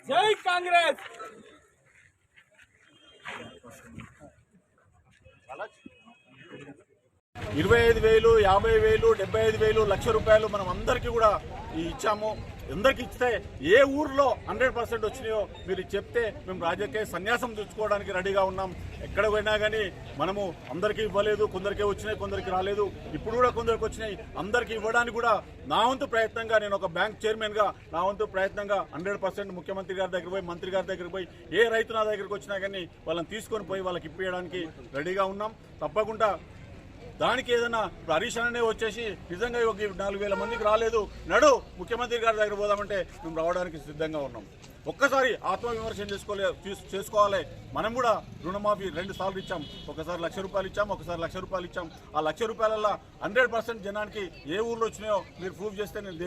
జై కాంగ్రెస్. 25,000, 50,000, 75,000, ₹1,00,000 మనం అందరికీ కూడా ఇచ్చాము. అందరికి ఇస్తే ఏ ఊర్లో 100% వచ్చినాయో మీరు చెప్తే మేము రాజకీయ సన్యాసం తెచ్చుకోవడానికి రెడీగా ఉన్నాం. ఎక్కడ పోయినా కానీ మనము అందరికీ ఇవ్వలేదు, కొందరికే వచ్చినాయి, కొందరికి రాలేదు. ఇప్పుడు కూడా కొందరికి వచ్చినాయి. అందరికీ ఇవ్వడానికి కూడా నా వంతు ప్రయత్నంగా, నేను ఒక బ్యాంక్ చైర్మన్గా నా వంతు ప్రయత్నంగా 100% ముఖ్యమంత్రి గారి దగ్గర పోయి, మంత్రి గారి దగ్గర పోయి, ఏ రైతు నా దగ్గరికి వచ్చినా కానీ వాళ్ళని తీసుకొని పోయి వాళ్ళకి ఇప్పించడానికి రెడీగా ఉన్నాం. తప్పకుండా దానికి ఏదైనా హరీష్ అనే వచ్చేసి నిజంగా 4,000 మందికి రాలేదు, నడు ముఖ్యమంత్రి గారి దగ్గర పోదామంటే మేము రావడానికి సిద్ధంగా ఉన్నాం. ఒక్కసారి ఆత్మవిమర్శన చేసుకోవాలి. మనం కూడా రుణమాఫీ 2 సార్లు ఇచ్చాం. ఒకసారి ₹1,00,000 ఇచ్చాం, ఒకసారి ₹1,00,000 ఇచ్చాం. ఆ ₹1,00,000 100% జనానికి ఏ ఊర్లో వచ్చినాయో మీరు ప్రూవ్ చేస్తే నేను